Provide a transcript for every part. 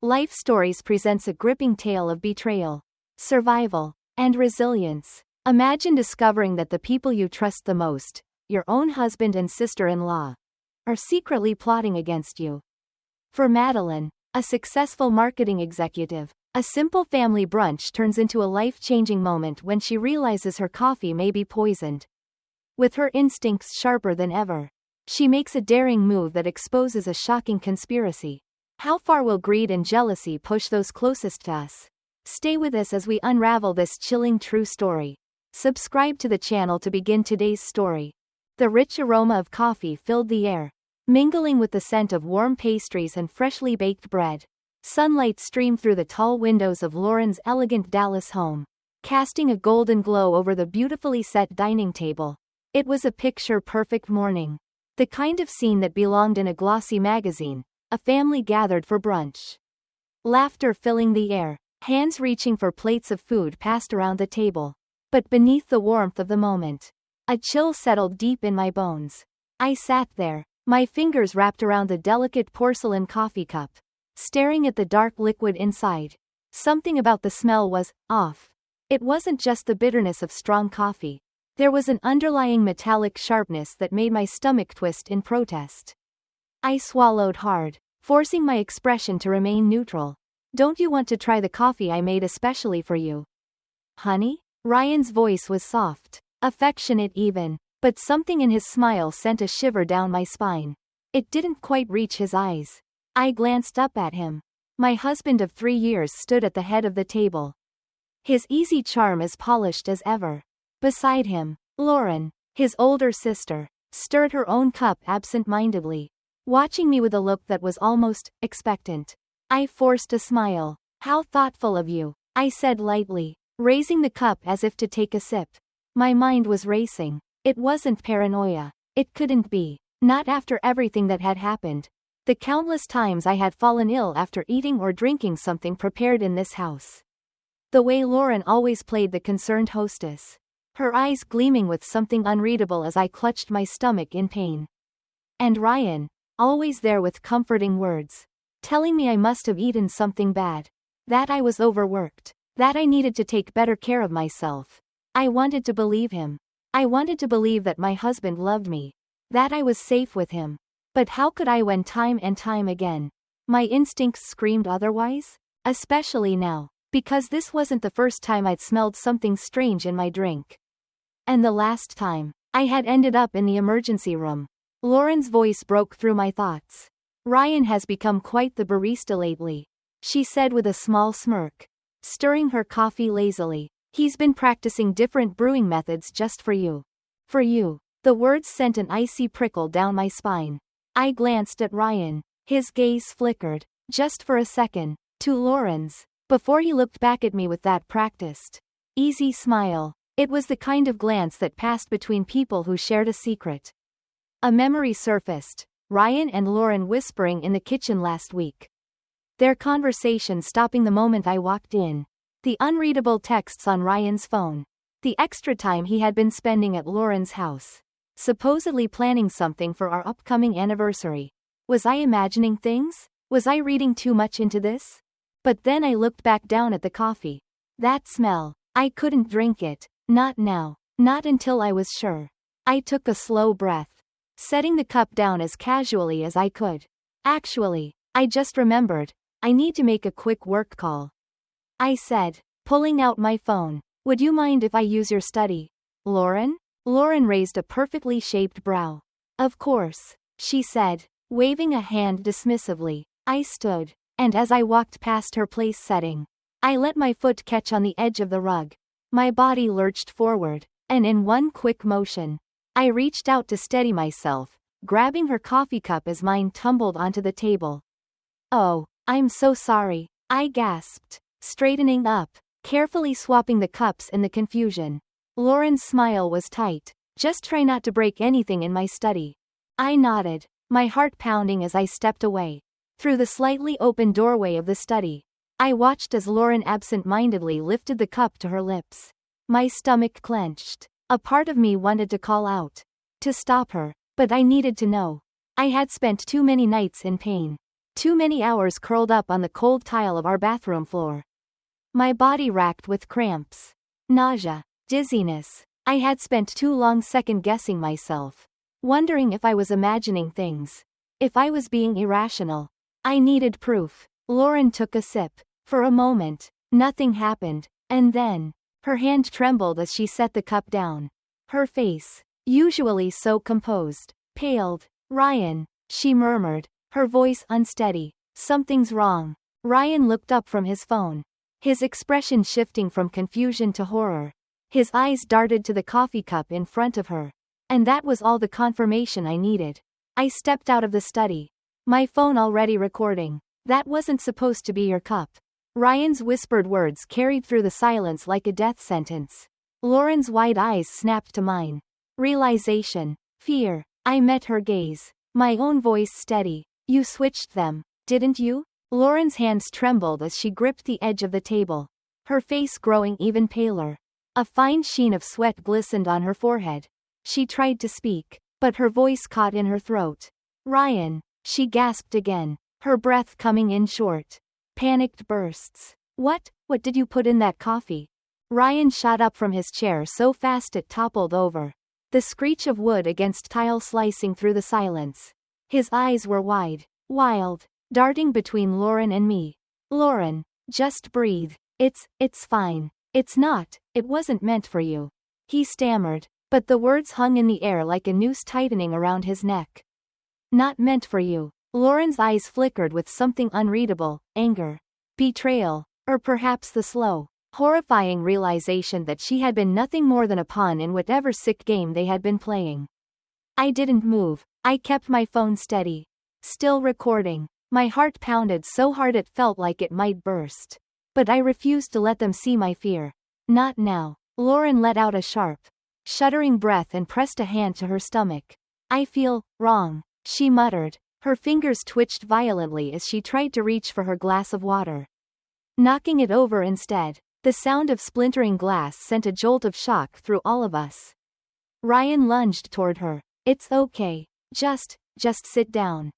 Life Stories presents a gripping tale of betrayal, survival, and resilience. Imagine discovering that the people you trust the most, your own husband and sister-in-law, are secretly plotting against you. For Madeline, a successful marketing executive, a simple family brunch turns into a life-changing moment when she realizes her coffee may be poisoned. With her instincts sharper than ever, she makes a daring move that exposes a shocking conspiracy. How far will greed and jealousy push those closest to us? Stay with us as we unravel this chilling true story. Subscribe to the channel to begin today's story. The rich aroma of coffee filled the air, mingling with the scent of warm pastries and freshly baked bread. Sunlight streamed through the tall windows of Lauren's elegant Dallas home, casting a golden glow over the beautifully set dining table. It was a picture-perfect morning. The kind of scene that belonged in a glossy magazine. A family gathered for brunch. Laughter filling the air, hands reaching for plates of food passed around the table. But beneath the warmth of the moment, a chill settled deep in my bones. I sat there, my fingers wrapped around the delicate porcelain coffee cup, staring at the dark liquid inside. Something about the smell was off. It wasn't just the bitterness of strong coffee. There was an underlying metallic sharpness that made my stomach twist in protest. I swallowed hard, forcing my expression to remain neutral. Don't you want to try the coffee I made especially for you? Honey? Ryan's voice was soft, affectionate even, but something in his smile sent a shiver down my spine. It didn't quite reach his eyes. I glanced up at him. My husband of 3 years stood at the head of the table. His easy charm as polished as ever. Beside him, Lauren, his older sister, stirred her own cup absent-mindedly, watching me with a look that was almost expectant. I forced a smile. How thoughtful of you, I said lightly, raising the cup as if to take a sip. My mind was racing. It wasn't paranoia. It couldn't be. Not after everything that had happened. The countless times I had fallen ill after eating or drinking something prepared in this house. The way Lauren always played the concerned hostess. Her eyes gleaming with something unreadable as I clutched my stomach in pain. And Ryan, always there with comforting words, telling me I must have eaten something bad, that I was overworked, that I needed to take better care of myself. I wanted to believe him. I wanted to believe that my husband loved me, that I was safe with him. But how could I when time and time again, my instincts screamed otherwise? Especially now, because this wasn't the first time I'd smelled something strange in my drink. And the last time, I had ended up in the emergency room. Lauren's voice broke through my thoughts. Ryan has become quite the barista lately, she said with a small smirk, stirring her coffee lazily. He's been practicing different brewing methods just for you. For you. The words sent an icy prickle down my spine. I glanced at Ryan. His gaze flickered, just for a second, to Lauren's, before he looked back at me with that practiced, easy smile. It was the kind of glance that passed between people who shared a secret. A memory surfaced, Ryan and Lauren whispering in the kitchen last week. Their conversation stopping the moment I walked in. The unreadable texts on Ryan's phone. The extra time he had been spending at Lauren's house. Supposedly planning something for our upcoming anniversary. Was I imagining things? Was I reading too much into this? But then I looked back down at the coffee. That smell. I couldn't drink it. Not now. Not until I was sure. I took a slow breath, setting the cup down as casually as I could. Actually, I just remembered, I need to make a quick work call, I said, pulling out my phone. Would you mind if I use your study, Lauren? Lauren raised a perfectly shaped brow. Of course, she said, waving a hand dismissively. I stood, and as I walked past her place setting, I let my foot catch on the edge of the rug. My body lurched forward, and in one quick motion, I reached out to steady myself, grabbing her coffee cup as mine tumbled onto the table. Oh, I'm so sorry, I gasped, straightening up, carefully swapping the cups in the confusion. Lauren's smile was tight. Just try not to break anything in my study. I nodded, my heart pounding as I stepped away. Through the slightly open doorway of the study, I watched as Lauren absent-mindedly lifted the cup to her lips. My stomach clenched. A part of me wanted to call out, to stop her, but I needed to know. I had spent too many nights in pain Too many hours curled up on the cold tile of our bathroom floor. My body racked with cramps. Nausea. Dizziness. I had spent too long second-guessing myself. Wondering if I was imagining things. If I was being irrational. I needed proof. Lauren took a sip. For a moment, nothing happened, and then, her hand trembled as she set the cup down. Her face, usually so composed, paled. Ryan, she murmured, her voice unsteady. Something's wrong. Ryan looked up from his phone. His expression shifting from confusion to horror. His eyes darted to the coffee cup in front of her. And that was all the confirmation I needed. I stepped out of the study. My phone already recording. That wasn't supposed to be your cup. Ryan's whispered words carried through the silence like a death sentence. Lauren's wide eyes snapped to mine. Realization. Fear. I met her gaze. My own voice steady. You switched them, didn't you? Lauren's hands trembled as she gripped the edge of the table. Her face growing even paler. A fine sheen of sweat glistened on her forehead. She tried to speak, but her voice caught in her throat. Ryan, she gasped again, her breath coming in short. Panicked bursts. What did you put in that coffee? Ryan shot up from his chair so fast it toppled over. The screech of wood against tile slicing through the silence. His eyes were wide, wild, darting between Lauren and me. Lauren, just breathe. It's fine. It wasn't meant for you. He stammered, but the words hung in the air like a noose tightening around his neck. Not meant for you. Lauren's eyes flickered with something unreadable, anger, betrayal, or perhaps the slow, horrifying realization that she had been nothing more than a pawn in whatever sick game they had been playing. I didn't move. I kept my phone steady. Still recording. My heart pounded so hard it felt like it might burst. But I refused to let them see my fear. Not now. Lauren let out a sharp, shuddering breath and pressed a hand to her stomach. I feel wrong, she muttered. Her fingers twitched violently as she tried to reach for her glass of water. Knocking it over instead. The sound of splintering glass sent a jolt of shock through all of us. Ryan lunged toward her. It's okay. Just sit down.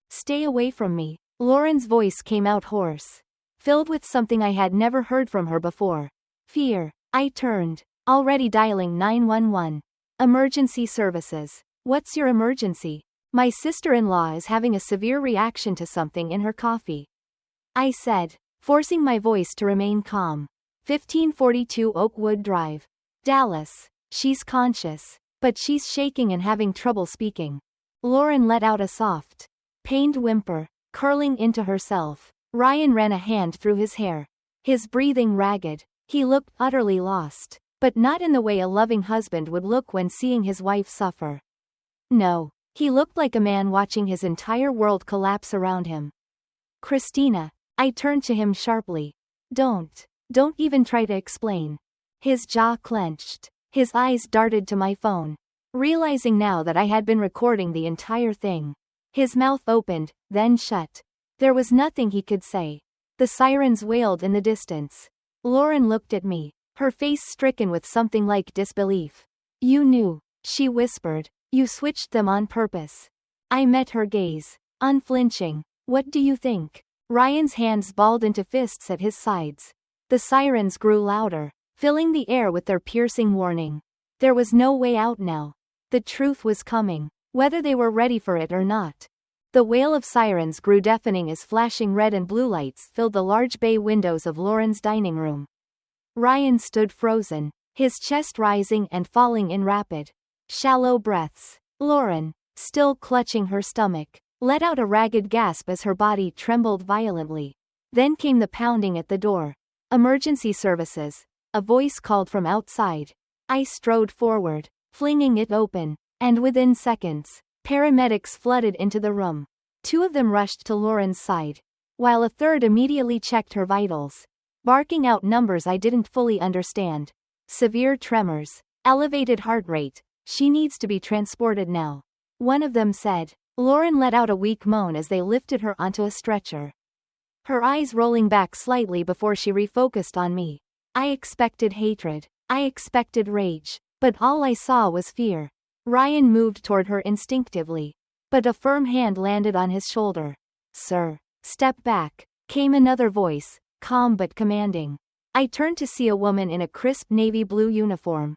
Stay away from me. Lauren's voice came out hoarse, filled with something I had never heard from her before. Fear. I turned, already dialing 911. Emergency services. What's your emergency? My sister-in-law is having a severe reaction to something in her coffee. I said, forcing my voice to remain calm. 1542 Oakwood Drive. Dallas. She's conscious, but she's shaking and having trouble speaking. Lauren let out a soft, pained whimper, curling into herself. Ryan ran a hand through his hair. His breathing ragged. He looked utterly lost, but not in the way a loving husband would look when seeing his wife suffer. No. He looked like a man watching his entire world collapse around him. Christina. I turned to him sharply. Don't even try to explain. His jaw clenched. His eyes darted to my phone. Realizing now that I had been recording the entire thing. His mouth opened, then shut. There was nothing he could say. The sirens wailed in the distance. Lauren looked at me, her face stricken with something like disbelief. You knew, she whispered. You switched them on purpose. I met her gaze, unflinching. What do you think? Ryan's hands balled into fists at his sides. The sirens grew louder, filling the air with their piercing warning. There was no way out now. The truth was coming, whether they were ready for it or not. The wail of sirens grew deafening as flashing red and blue lights filled the large bay windows of Lauren's dining room. Ryan stood frozen, his chest rising and falling in rapid, shallow breaths. Lauren, still clutching her stomach, let out a ragged gasp as her body trembled violently. Then came the pounding at the door. Emergency services. A voice called from outside. I strode forward, flinging it open, and within seconds, paramedics flooded into the room. 2 of them rushed to Lauren's side, while a third immediately checked her vitals, barking out numbers I didn't fully understand. Severe tremors, elevated heart rate. She needs to be transported now. One of them said. Lauren let out a weak moan as they lifted her onto a stretcher. Her eyes rolling back slightly before she refocused on me. I expected hatred. I expected rage. But all I saw was fear. Ryan moved toward her instinctively. But a firm hand landed on his shoulder. Sir. Step back, came another voice, calm but commanding. I turned to see a woman in a crisp navy blue uniform.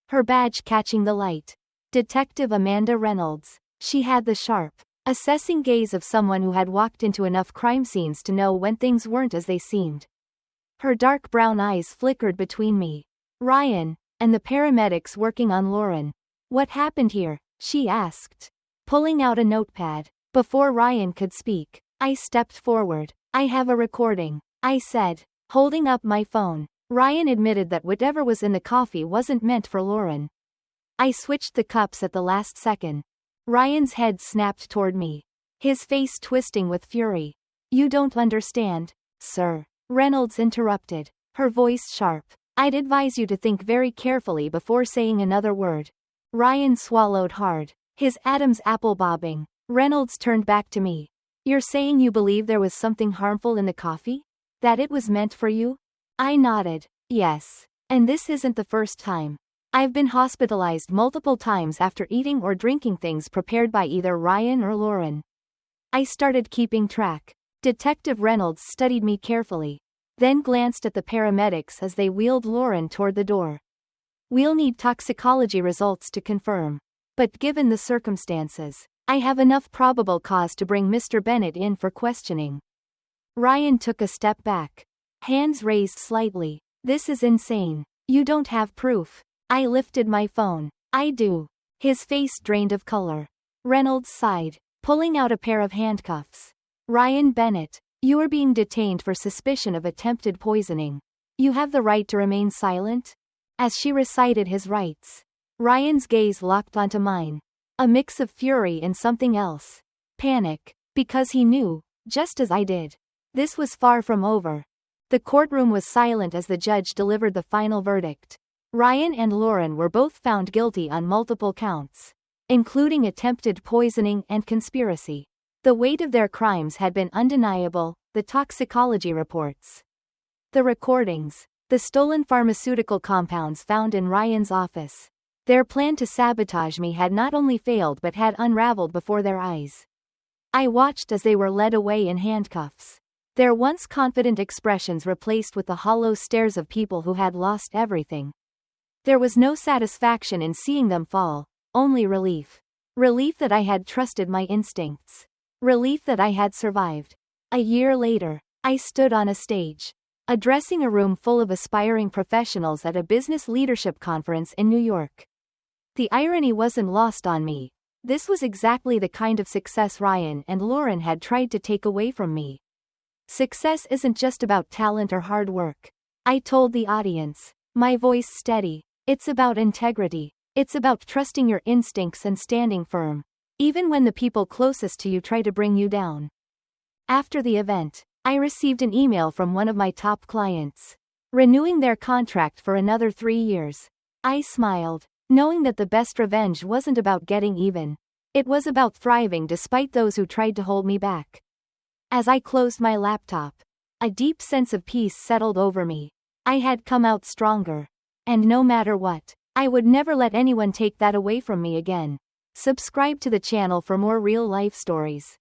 Her badge catching the light. Detective Amanda Reynolds. She had the sharp, assessing gaze of someone who had walked into enough crime scenes to know when things weren't as they seemed. Her dark brown eyes flickered between me, Ryan, and the paramedics working on Lauren. What happened here? She asked, pulling out a notepad. Before Ryan could speak, I stepped forward. I have a recording, I said, holding up my phone. Ryan admitted that whatever was in the coffee wasn't meant for Lauren. I switched the cups at the last second. Ryan's head snapped toward me, his face twisting with fury. You don't understand, sir. Reynolds interrupted, her voice sharp. I'd advise you to think very carefully before saying another word. Ryan swallowed hard, his Adam's apple bobbing. Reynolds turned back to me. You're saying you believe there was something harmful in the coffee? That it was meant for you? I nodded. Yes. And this isn't the first time. I've been hospitalized multiple times after eating or drinking things prepared by either Ryan or Lauren. I started keeping track. Detective Reynolds studied me carefully, then glanced at the paramedics as they wheeled Lauren toward the door. We'll need toxicology results to confirm. But given the circumstances, I have enough probable cause to bring Mr. Bennett in for questioning. Ryan took a step back, hands raised slightly. This is insane. You don't have proof. I lifted my phone. I do. His face drained of color. Reynolds sighed, pulling out a pair of handcuffs. Ryan Bennett, you are being detained for suspicion of attempted poisoning. You have the right to remain silent? As she recited his rights, Ryan's gaze locked onto mine. A mix of fury and something else. Panic, because he knew, just as I did, this was far from over. The courtroom was silent as the judge delivered the final verdict. Ryan and Lauren were both found guilty on multiple counts, including attempted poisoning and conspiracy. The weight of their crimes had been undeniable, the toxicology reports, the recordings, the stolen pharmaceutical compounds found in Ryan's office. Their plan to sabotage me had not only failed but had unraveled before their eyes. I watched as they were led away in handcuffs, their once confident expressions replaced with the hollow stares of people who had lost everything. There was no satisfaction in seeing them fall, only relief. Relief that I had trusted my instincts. Relief that I had survived. A year later, I stood on a stage, addressing a room full of aspiring professionals at a business leadership conference in New York. The irony wasn't lost on me. This was exactly the kind of success Ryan and Lauren had tried to take away from me. Success isn't just about talent or hard work, I told the audience, my voice steady. It's about integrity. It's about trusting your instincts and standing firm, even when the people closest to you try to bring you down. After the event, I received an email from one of my top clients, renewing their contract for another 3 years. I smiled, knowing that the best revenge wasn't about getting even. It was about thriving despite those who tried to hold me back. As I closed my laptop, a deep sense of peace settled over me. I had come out stronger. And no matter what, I would never let anyone take that away from me again. Subscribe to the channel for more real-life stories.